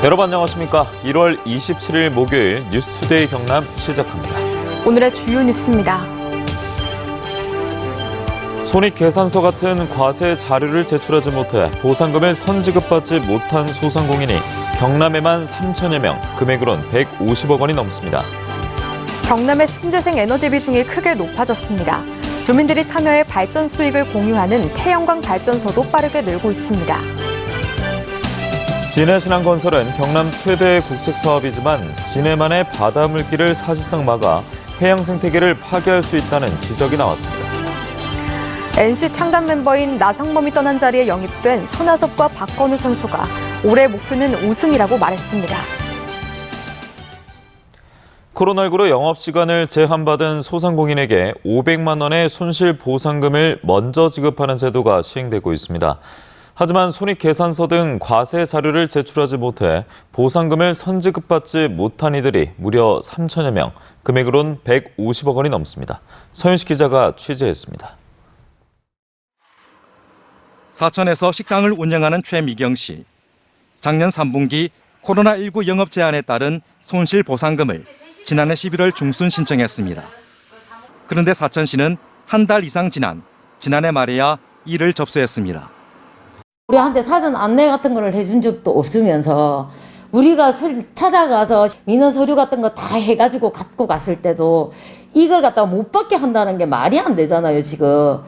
여러분 안녕하십니까? 1월 27일 목요일 뉴스투데이 경남 시작합니다. 오늘의 주요 뉴스입니다. 손익계산서 같은 과세 자료를 제출하지 못해 보상금을 선지급받지 못한 소상공인이 경남에만 3천여 명, 금액으론 150억 원이 넘습니다. 경남의 신재생 에너지 비중이 크게 높아졌습니다. 주민들이 참여해 발전 수익을 공유하는 태양광 발전소도 빠르게 늘고 있습니다. 진해신항건설은 경남 최대의 국책사업이지만 진해만의 바다 물길을 사실상 막아 해양 생태계를 파괴할 수 있다는 지적이 나왔습니다. NC 창단 멤버인 나상범이 떠난 자리에 영입된 손아섭과 박건우 선수가 올해 목표는 우승이라고 말했습니다. 코로나19로 영업시간을 제한받은 소상공인에게 500만 원의 손실보상금을 먼저 지급하는 제도가 시행되고 있습니다. 하지만 손익계산서 등 과세 자료를 제출하지 못해 보상금을 선지급받지 못한 이들이 무려 3천여 명, 금액으론 150억 원이 넘습니다. 서윤식 기자가 취재했습니다. 사천에서 식당을 운영하는 최미경 씨. 작년 3분기 코로나19 영업 제한에 따른 손실보상금을 지난해 11월 중순 신청했습니다. 그런데 사천시는 한 달 이상 지난해 말에야 이를 접수했습니다. 우리한테 사전 안내 같은 걸 해준 적도 없으면서 우리가 찾아가서 민원 서류 같은 거 다 해가지고 갖고 갔을 때도 이걸 갖다가 못 받게 한다는 게 말이 안 되잖아요, 지금.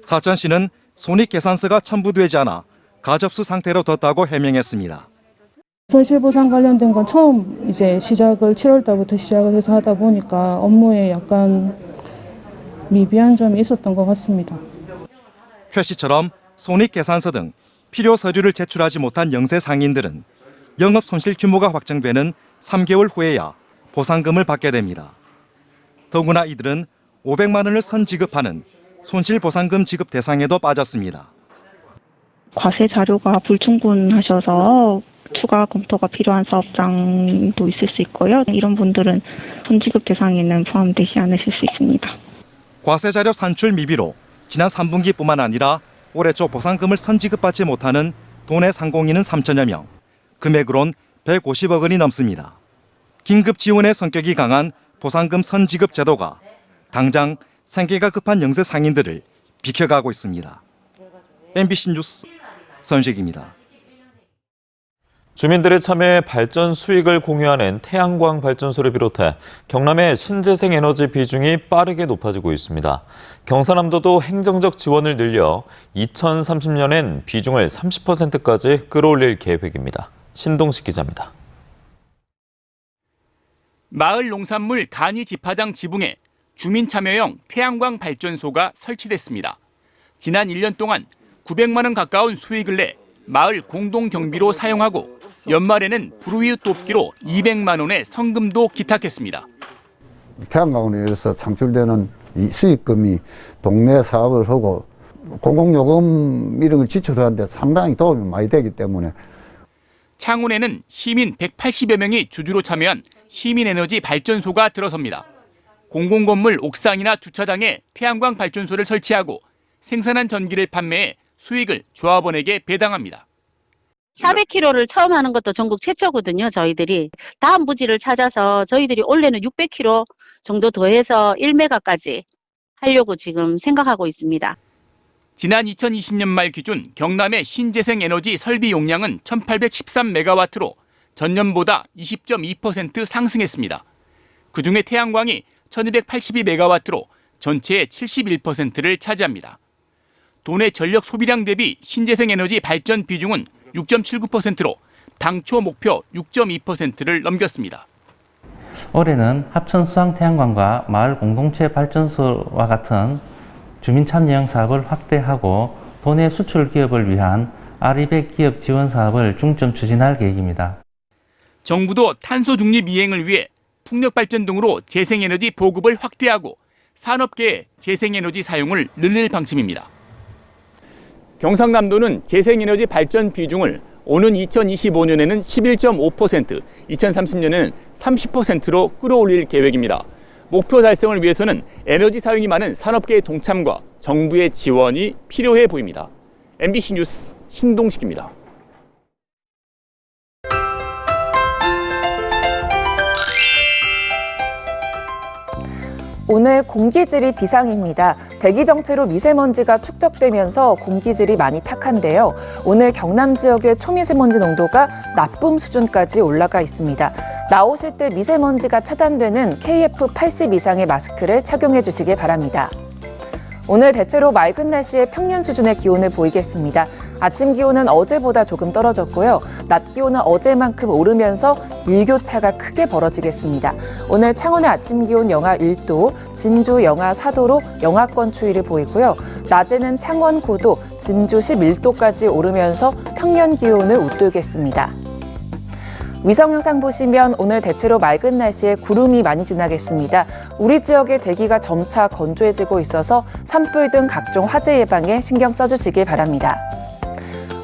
사천시는 손익계산서가 첨부되지 않아 가접수 상태로 뒀다고 해명했습니다. 손실보상 관련된 건 처음 이제 시작을 7월 달부터 시작을 해서 하다 보니까 업무에 약간 미비한 점이 있었던 것 같습니다. 최 씨처럼 손익계산서 등 필요 서류를 제출하지 못한 영세 상인들은 영업 손실 규모가 확정되는 3개월 후에야 보상금을 받게 됩니다. 더구나 이들은 500만 원을 선지급하는 손실보상금 지급 대상에도 빠졌습니다. 과세 자료가 불충분하셔서 추가 검토가 필요한 사업장도 있을 수 있고요. 이런 분들은 선지급 대상에는 포함되지 않으실 수 있습니다. 과세 자료 산출 미비로 지난 3분기뿐만 아니라 올해 초 보상금을 선지급받지 못하는 도내 상공인은 3천여 명, 금액으론 150억 원이 넘습니다. 긴급 지원의 성격이 강한 보상금 선지급 제도가 당장 생계가 급한 영세 상인들을 비켜가고 있습니다. MBC 뉴스 서윤식입니다. 주민들의 참여에 발전 수익을 공유하는 태양광 발전소를 비롯해 경남의 신재생 에너지 비중이 빠르게 높아지고 있습니다. 경상남도도 행정적 지원을 늘려 2030년엔 비중을 30%까지 끌어올릴 계획입니다. 신동식 기자입니다. 마을 농산물 간이 집화장 지붕에 주민 참여형 태양광 발전소가 설치됐습니다. 지난 1년 동안 900만 원 가까운 수익을 내 마을 공동 경비로 사용하고 연말에는 불우이웃 돕기로 200만 원의 성금도 기탁했습니다. 태양광으로 인해서 창출되는 이 수익금이 동네 사업을 하고 공공요금 이런 걸 지출하는데 상당히 도움이 많이 되기 때문에. 창원에는 시민 180여 명이 주주로 참여한 시민에너지 발전소가 들어섭니다. 공공건물 옥상이나 주차장에 태양광 발전소를 설치하고 생산한 전기를 판매해 수익을 조합원에게 배당합니다. 400kg를 처음 하는 것도 전국 최초거든요. 저희들이 다음 부지를 찾아서 저희들이 올해는 600kg 정도 더해서 1메가까지 하려고 지금 생각하고 있습니다. 지난 2020년 말 기준 경남의 신재생 에너지 설비 용량은 1813메가와트로 전년보다 20.2% 상승했습니다. 그중에 태양광이 1282메가와트로 전체의 71%를 차지합니다. 도내 전력 소비량 대비 신재생 에너지 발전 비중은 6.79%로 당초 목표 6.2%를 넘겼습니다. 올해는 합천 수상 태양광과 마을 공동체 발전소와 같은 주민 참여형 사업을 확대하고 도내 수출 기업을 위한 R200 기업 지원 사업을 중점 추진할 계획입니다. 정부도 탄소 중립 이행을 위해 풍력 발전 등으로 재생에너지 보급을 확대하고 산업계의 재생에너지 사용을 늘릴 방침입니다. 경상남도는 재생에너지 발전 비중을 오는 2025년에는 11.5%, 2030년에는 30%로 끌어올릴 계획입니다. 목표 달성을 위해서는 에너지 사용이 많은 산업계의 동참과 정부의 지원이 필요해 보입니다. MBC 뉴스 신동식입니다. 오늘 공기질이 비상입니다. 대기 정체로 미세먼지가 축적되면서 공기질이 많이 탁한데요. 오늘 경남 지역의 초미세먼지 농도가 나쁨 수준까지 올라가 있습니다. 나오실 때 미세먼지가 차단되는 KF80 이상의 마스크를 착용해 주시기 바랍니다. 오늘 대체로 맑은 날씨에 평년 수준의 기온을 보이겠습니다. 아침 기온은 어제보다 조금 떨어졌고요. 낮 기온은 어제만큼 오르면서 일교차가 크게 벌어지겠습니다. 오늘 창원의 아침 기온 영하 1도, 진주 영하 4도로 영하권 추위를 보이고요. 낮에는 창원 9도, 진주 11도까지 오르면서 평년 기온을 웃돌겠습니다. 위성 영상 보시면 오늘 대체로 맑은 날씨에 구름이 많이 지나겠습니다. 우리 지역의 대기가 점차 건조해지고 있어서 산불 등 각종 화재 예방에 신경 써주시기 바랍니다.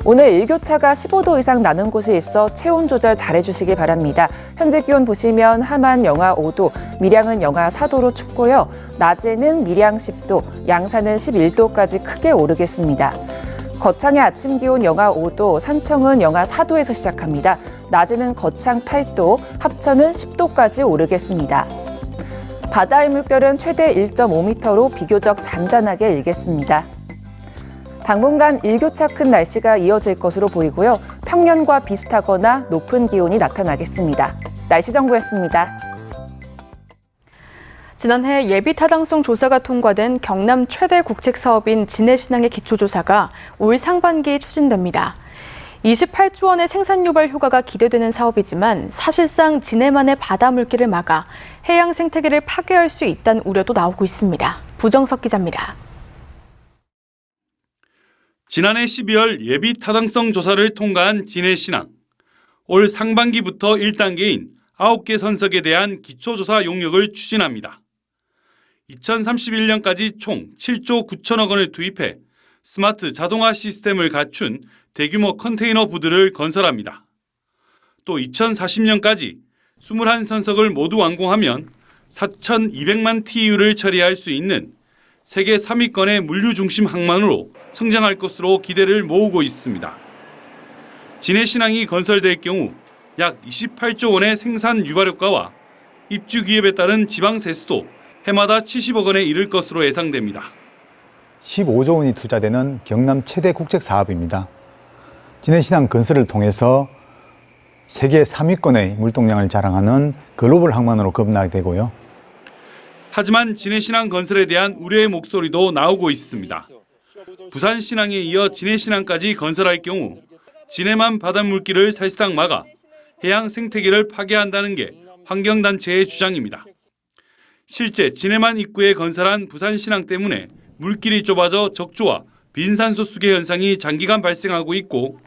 오늘 일교차가 15도 이상 나는 곳이 있어 체온 조절 잘해주시기 바랍니다. 현재 기온 보시면 함안 영하 5도, 밀양은 영하 4도로 춥고요. 낮에는 밀양 10도, 양산은 11도까지 크게 오르겠습니다. 거창의 아침 기온 영하 5도, 산청은 영하 4도에서 시작합니다. 낮에는 거창 8도, 합천은 10도까지 오르겠습니다. 바다의 물결은 최대 1.5m로 비교적 잔잔하게 일겠습니다. 당분간 일교차 큰 날씨가 이어질 것으로 보이고요. 평년과 비슷하거나 높은 기온이 나타나겠습니다. 날씨 정보였습니다. 지난해 예비 타당성 조사가 통과된 경남 최대 국책 사업인 진해신항의 기초조사가 올 상반기에 추진됩니다. 28조 원의 생산 유발 효과가 기대되는 사업이지만 사실상 진해만의 바다 물길을 막아 해양 생태계를 파괴할 수 있다는 우려도 나오고 있습니다. 부정석 기자입니다. 지난해 12월 예비 타당성 조사를 통과한 진해신항. 올 상반기부터 1단계인 9개 선석에 대한 기초조사 용역을 추진합니다. 2031년까지 총 7조 9천억 원을 투입해 스마트 자동화 시스템을 갖춘 대규모 컨테이너 부두를 건설합니다. 또 2040년까지 21선석을 모두 완공하면 4,200만 TEU를 처리할 수 있는 세계 3위권의 물류 중심 항만으로 성장할 것으로 기대를 모으고 있습니다. 진해신항이 건설될 경우 약 28조 원의 생산 유발효과와 입주 기업에 따른 지방 세수도 해마다 70억 원에 이를 것으로 예상됩니다. 15조 원이 투자되는 경남 최대 국책 사업입니다. 진해신항 건설을 통해서 세계 3위권의 물동량을 자랑하는 글로벌 항만으로 거듭나게 되고요. 하지만 진해신항 건설에 대한 우려의 목소리도 나오고 있습니다. 부산신항에 이어 진해신항까지 건설할 경우 진해만 바닷물길을 사실상 막아 해양 생태계를 파괴한다는 게 환경단체의 주장입니다. 실제 진해만 입구에 건설한 부산신항 때문에 물길이 좁아져 적조와 빈산소 수계 현상이 장기간 발생하고 있고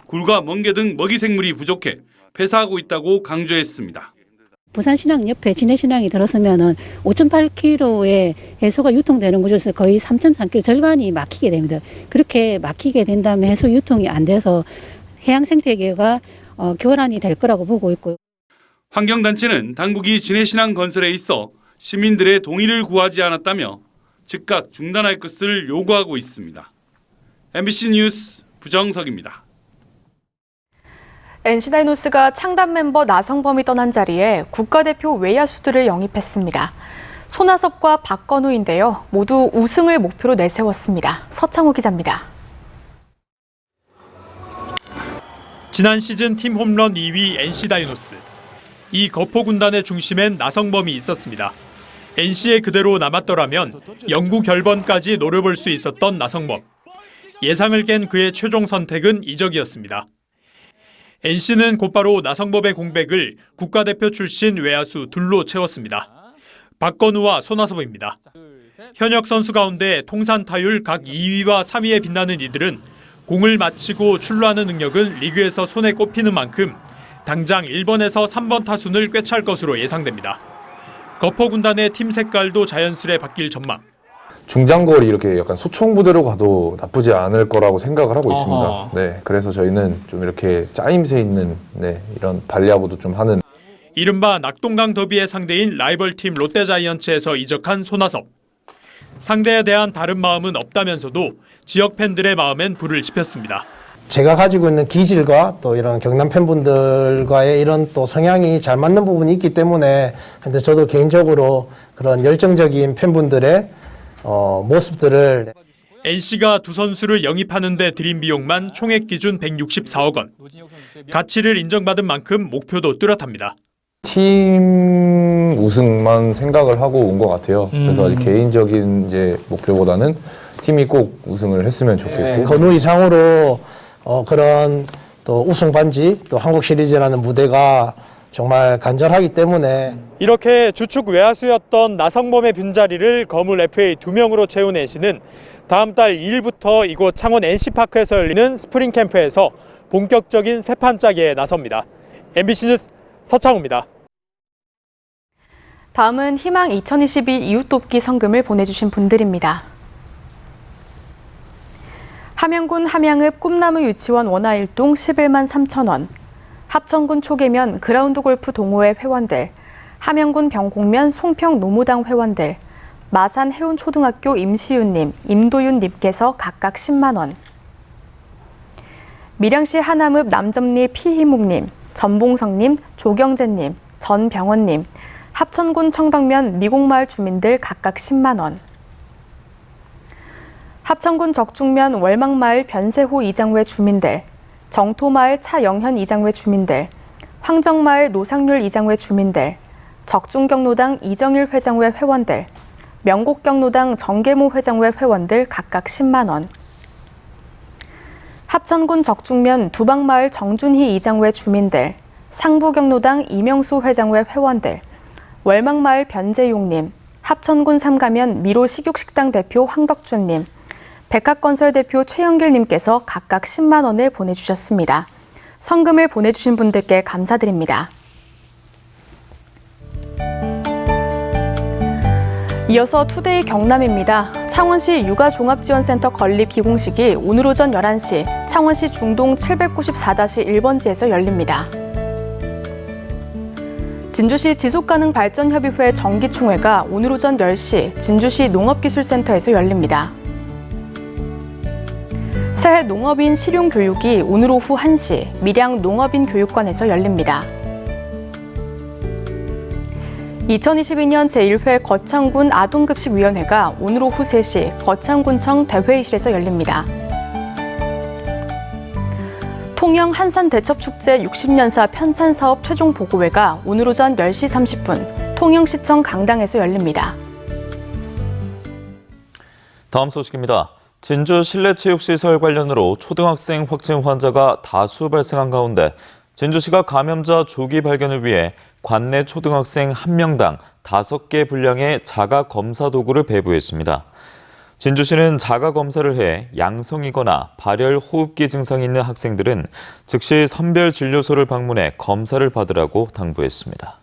굴과 멍게 등 먹이 생물이 부족해 폐사하고 있다고 강조했습니다. 부산신항 옆에 진해신항이 들어서면은 5.8km의 해소가 유통되는 곳에서 거의 3.3km 절반이 막히게 됩니다. 그렇게 막히게 된다면 해소 유통이 안 돼서 해양 생태계가 교란이 될 거라고 보고 있고요. 환경단체는 당국이 진해신항 건설에 있어 시민들의 동의를 구하지 않았다며 즉각 중단할 것을 요구하고 있습니다. MBC 뉴스 부정석입니다. NC다이노스가 창단 멤버 나성범이 떠난 자리에 국가대표 외야수들을 영입했습니다. 손아섭과 박건우인데요. 모두 우승을 목표로 내세웠습니다. 서창우 기자입니다. 지난 시즌 팀 홈런 2위 NC다이노스. 이 거포 군단의 중심엔 나성범이 있었습니다. NC에 그대로 남았더라면 영구 결번까지 노려볼 수 있었던 나성범. 예상을 깬 그의 최종 선택은 이적이었습니다. NC는 곧바로 나성범의 공백을 국가대표 출신 외야수 둘로 채웠습니다. 박건우와 손아섭입니다. 현역 선수 가운데 통산 타율 각 2위와 3위에 빛나는 이들은 공을 맞히고 출루하는 능력은 리그에서 손에 꼽히는 만큼 당장 1번에서 3번 타순을 꿰찰 것으로 예상됩니다. 거포 군단의 팀 색깔도 자연스레 바뀔 전망. 중장거리 이렇게 약간 소총부대로 가도 나쁘지 않을 거라고 생각을 하고 있습니다. 네, 그래서 저희는 좀 이렇게 짜임새 있는 이런 발리아보도 좀 하는. 이른바 낙동강 더비의 상대인 라이벌팀 롯데자이언츠에서 이적한 손아섭. 상대에 대한 다른 마음은 없다면서도 지역 팬들의 마음엔 불을 지폈습니다. 제가 가지고 있는 기질과 또 이런 경남 팬분들과의 이런 또 성향이 잘 맞는 부분이 있기 때문에 근데 저도 개인적으로 그런 열정적인 팬분들의 모습들을 NC가 두 선수를 영입하는 데 들인 비용만 총액 기준 164억 원. 가치를 인정받은 만큼 목표도 뚜렷합니다. 팀 우승만 생각을 하고 온 것 같아요. 그래서 아직 개인적인 이제 목표보다는 팀이 꼭 우승을 했으면 좋겠고. 건우 이상으로 그런 또 우승 반지 또 한국 시리즈라는 무대가 정말 간절하기 때문에 이렇게 주축 외야수였던 나성범의 빈자리를 거물 FA 2명으로 채운 NC는 다음 달 2일부터 이곳 창원 NC파크에서 열리는 스프링 캠프에서 본격적인 새 판짜기에 나섭니다. MBC 뉴스 서창우입니다. 다음은 희망 2022 이웃돕기 성금을 보내주신 분들입니다. 함양군 함양읍 꿈나무 유치원 원화일동 11만 3천 원, 합천군 초계면 그라운드 골프 동호회 회원들, 함양군 병곡면 송평 노무당 회원들, 마산 해운초등학교 임시윤님, 임도윤님께서 각각 10만 원, 밀양시 하남읍 남점리 피희묵님, 전봉성님, 조경재님, 전병원님, 합천군 청덕면 미곡마을 주민들 각각 10만 원, 합천군 적중면 월망마을 변세호 이장회 주민들, 정토마을 차영현 이장회 주민들, 황정마을 노상률 이장회 주민들, 적중경로당 이정일 회장회 회원들, 명곡경로당 정계모 회장회 회원들 각각 10만 원, 합천군 적중면 두방마을 정준희 이장회 주민들, 상부경로당 이명수 회장회 회원들, 월망마을 변재용님, 합천군 삼가면 미로 식육식당 대표 황덕준님, 백학건설 대표 최영길님께서 각각 10만 원을 보내주셨습니다. 성금을 보내주신 분들께 감사드립니다. 이어서 투데이 경남입니다. 창원시 육아종합지원센터 건립 기공식이 오늘 오전 11시 창원시 중동 794-1번지에서 열립니다. 진주시 지속가능발전협의회 정기총회가 오늘 오전 10시 진주시 농업기술센터에서 열립니다. 새해 농업인 실용교육이 오늘 오후 1시 밀양 농업인 교육관에서 열립니다. 2022년 제1회 거창군 아동급식위원회가 오늘 오후 3시 거창군청 대회의실에서 열립니다. 통영 한산대첩축제 60년사 편찬사업 최종 보고회가 오늘 오전 10시 30분 통영시청 강당에서 열립니다. 다음 소식입니다. 진주 실내체육시설 관련으로 초등학생 확진 환자가 다수 발생한 가운데 진주시가 감염자 조기 발견을 위해 관내 초등학생 1명당 5개 분량의 자가검사 도구를 배부했습니다. 진주시는 자가검사를 해 양성이거나 발열 호흡기 증상이 있는 학생들은 즉시 선별진료소를 방문해 검사를 받으라고 당부했습니다.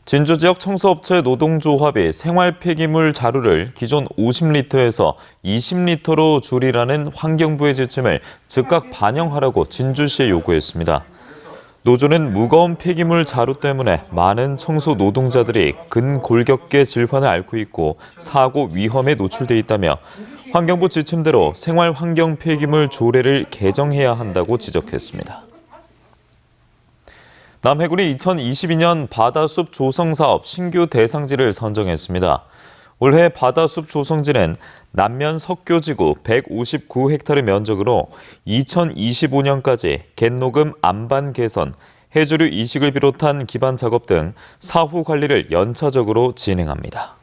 진주 지역 청소업체 노동조합이 생활 폐기물 자루를 기존 50리터에서 20리터로 줄이라는 환경부의 지침을 즉각 반영하라고 진주시에 요구했습니다. 노조는 무거운 폐기물 자루 때문에 많은 청소 노동자들이 근골격계 질환을 앓고 있고 사고 위험에 노출돼 있다며 환경부 지침대로 생활 환경 폐기물 조례를 개정해야 한다고 지적했습니다. 남해군이 2022년 바다숲 조성사업 신규 대상지를 선정했습니다. 올해 바다숲 조성지는 남면 석교지구 159헥타르 면적으로 2025년까지 갯녹음 안반 개선, 해조류 이식을 비롯한 기반 작업 등 사후 관리를 연차적으로 진행합니다.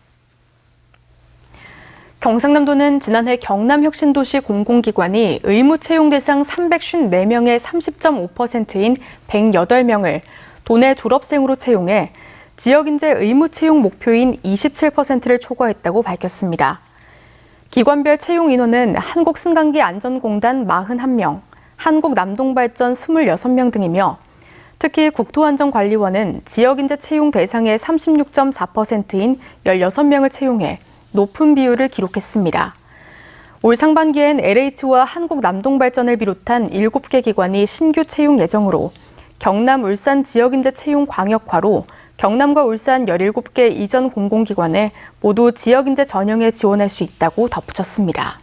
경상남도는 지난해 경남혁신도시 공공기관이 의무 채용 대상 354명의 30.5%인 108명을 도내 졸업생으로 채용해 지역인재 의무 채용 목표인 27%를 초과했다고 밝혔습니다. 기관별 채용 인원은 한국승강기안전공단 41명, 한국남동발전 26명 등이며 특히 국토안전관리원은 지역인재 채용 대상의 36.4%인 16명을 채용해 높은 비율을 기록했습니다. 올 상반기엔 LH와 한국남동발전을 비롯한 7개 기관이 신규 채용 예정으로 경남, 울산 지역인재 채용 광역화로 경남과 울산 17개 이전 공공기관에 모두 지역인재 전형에 지원할 수 있다고 덧붙였습니다.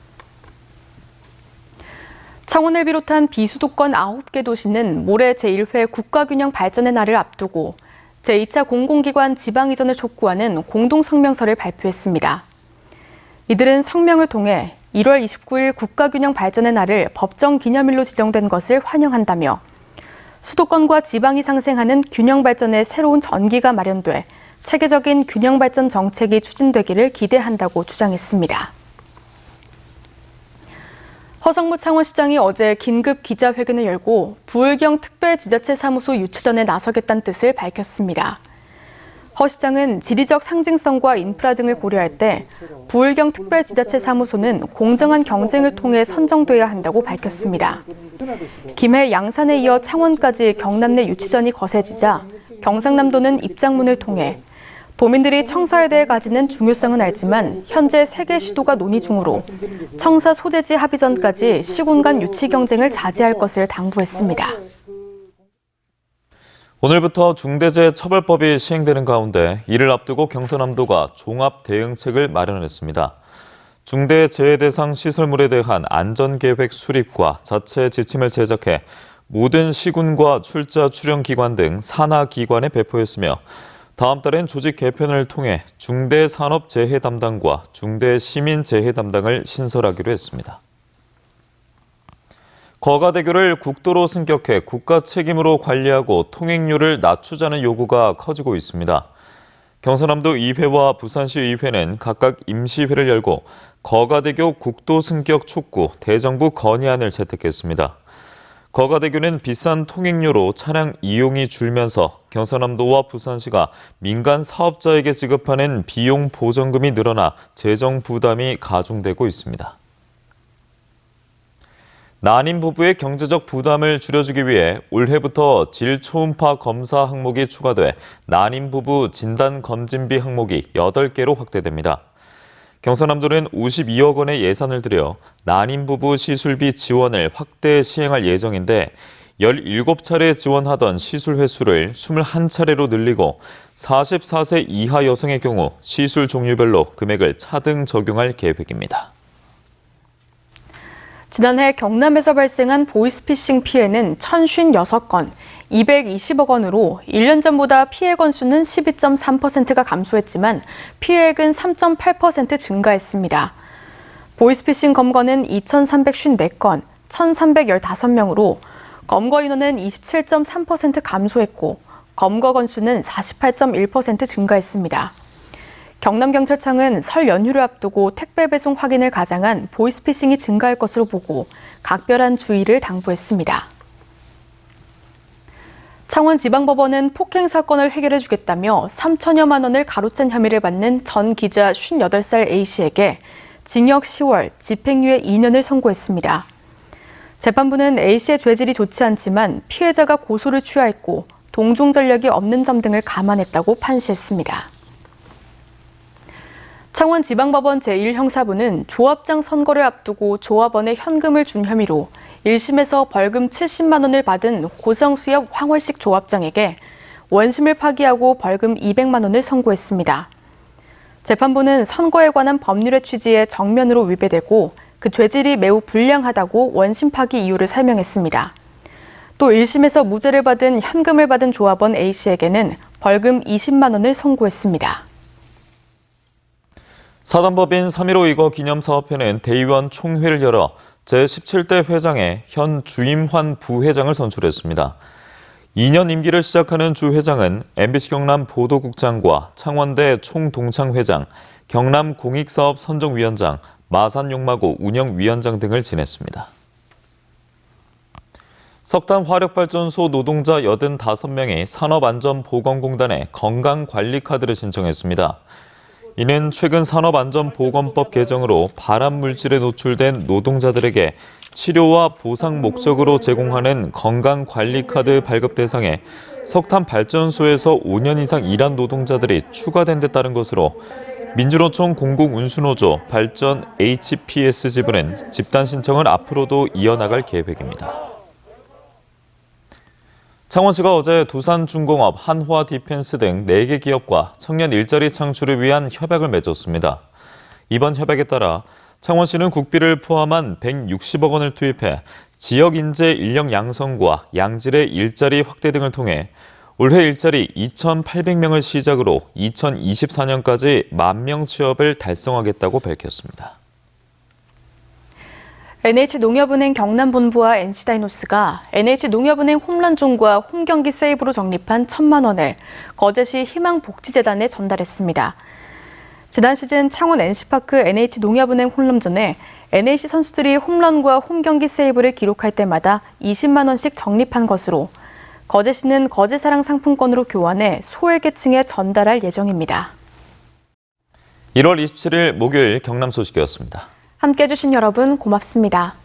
창원을 비롯한 비수도권 9개 도시는 모레 제1회 국가균형 발전의 날을 앞두고 제2차 공공기관 지방 이전을 촉구하는 공동성명서를 발표했습니다. 이들은 성명을 통해 1월 29일 국가균형 발전의 날을 법정 기념일로 지정된 것을 환영한다며 수도권과 지방이 상생하는 균형 발전의 새로운 전기가 마련돼 체계적인 균형 발전 정책이 추진되기를 기대한다고 주장했습니다. 허성무 창원시장이 어제 긴급 기자회견을 열고 부울경 특별지자체 사무소 유치전에 나서겠다는 뜻을 밝혔습니다. 허 시장은 지리적 상징성과 인프라 등을 고려할 때 부울경 특별지자체 사무소는 공정한 경쟁을 통해 선정돼야 한다고 밝혔습니다. 김해 양산에 이어 창원까지 경남 내 유치전이 거세지자 경상남도는 입장문을 통해 도민들이 청사에 대해 가지는 중요성은 알지만 현재 3개 시도가 논의 중으로 청사 소재지 합의 전까지 시군 간 유치 경쟁을 자제할 것을 당부했습니다. 오늘부터 중대재해처벌법이 시행되는 가운데 이를 앞두고 경상남도가 종합 대응책을 마련했습니다. 중대재해 대상 시설물에 대한 안전계획 수립과 자체 지침을 제작해 모든 시군과 출자 출연기관 등 산하기관에 배포했으며 다음 달엔 조직 개편을 통해 중대산업재해 담당과 중대시민재해 담당을 신설하기로 했습니다. 거가대교를 국도로 승격해 국가 책임으로 관리하고 통행료를 낮추자는 요구가 커지고 있습니다. 경상남도 의회와 부산시 의회는 각각 임시회를 열고 거가대교 국도 승격 촉구 대정부 건의안을 채택했습니다. 거가대교는 비싼 통행료로 차량 이용이 줄면서 경상남도와 부산시가 민간 사업자에게 지급하는 비용 보전금이 늘어나 재정 부담이 가중되고 있습니다. 난임 부부의 경제적 부담을 줄여주기 위해 올해부터 질초음파 검사 항목이 추가돼 난임 부부 진단검진비 항목이 8개로 확대됩니다. 경상남도는 52억 원의 예산을 들여 난임 부부 시술비 지원을 확대 시행할 예정인데 17차례 지원하던 시술 횟수를 21차례로 늘리고 44세 이하 여성의 경우 시술 종류별로 금액을 차등 적용할 계획입니다. 지난해 경남에서 발생한 보이스피싱 피해는 1,056건, 220억 원으로 1년 전보다 피해 건수는 12.3%가 감소했지만 피해액은 3.8% 증가했습니다. 보이스피싱 검거는 2,354건, 1,315명으로 검거 인원은 27.3% 감소했고 검거 건수는 48.1% 증가했습니다. 경남경찰청은 설 연휴를 앞두고 택배 배송 확인을 가장한 보이스피싱이 증가할 것으로 보고 각별한 주의를 당부했습니다. 창원지방법원은 폭행 사건을 해결해주겠다며 3천여만 원을 가로챈 혐의를 받는 전 기자 58살 A씨에게 징역 10월, 집행유예 2년을 선고했습니다. 재판부는 A씨의 죄질이 좋지 않지만 피해자가 고소를 취하했고 동종 전력이 없는 점 등을 감안했다고 판시했습니다. 창원지방법원 제1형사부는 조합장 선거를 앞두고 조합원에 현금을 준 혐의로 1심에서 벌금 70만 원을 받은 고성수엽 황월식 조합장에게 원심을 파기하고 벌금 200만 원을 선고했습니다. 재판부는 선거에 관한 법률의 취지에 정면으로 위배되고 그 죄질이 매우 불량하다고 원심 파기 이유를 설명했습니다. 또 1심에서 무죄를 받은 현금을 받은 조합원 A씨에게는 벌금 20만 원을 선고했습니다. 사단법인 3.15 이거 기념사업회는 대의원 총회를 열어 제17대 회장에 현 주임환 부회장을 선출했습니다. 2년 임기를 시작하는 주 회장은 MBC 경남 보도국장과 창원대 총동창회장, 경남공익사업 선정위원장, 마산용마고 운영위원장 등을 지냈습니다. 석탄 화력발전소 노동자 85명이 산업안전보건공단에 건강관리카드를 신청했습니다. 이는 최근 산업안전보건법 개정으로 발암물질에 노출된 노동자들에게 치료와 보상 목적으로 제공하는 건강관리카드 발급 대상에 석탄발전소에서 5년 이상 일한 노동자들이 추가된 데 따른 것으로 민주노총 공공운수노조 발전 HPS 지부는 집단 신청을 앞으로도 이어나갈 계획입니다. 창원시가 어제 두산중공업, 한화디펜스 등 4개 기업과 청년 일자리 창출을 위한 협약을 맺었습니다. 이번 협약에 따라 창원시는 국비를 포함한 160억 원을 투입해 지역 인재 인력 양성과 양질의 일자리 확대 등을 통해 올해 일자리 2,800명을 시작으로 2024년까지 10,000명 취업을 달성하겠다고 밝혔습니다. NH농협은행 경남본부와 NC다이노스가 NH농협은행 홈런존과 홈경기 세이브로 적립한 1,000만 원을 거제시 희망복지재단에 전달했습니다. 지난 시즌 창원 NC파크 NH농협은행 홈런존에 NH 선수들이 홈런과 홈경기 세이브를 기록할 때마다 20만 원씩 적립한 것으로 거제시는 거제사랑 상품권으로 교환해 소외계층에 전달할 예정입니다. 1월 27일 목요일 경남 소식이었습니다. 함께해 주신 여러분 고맙습니다.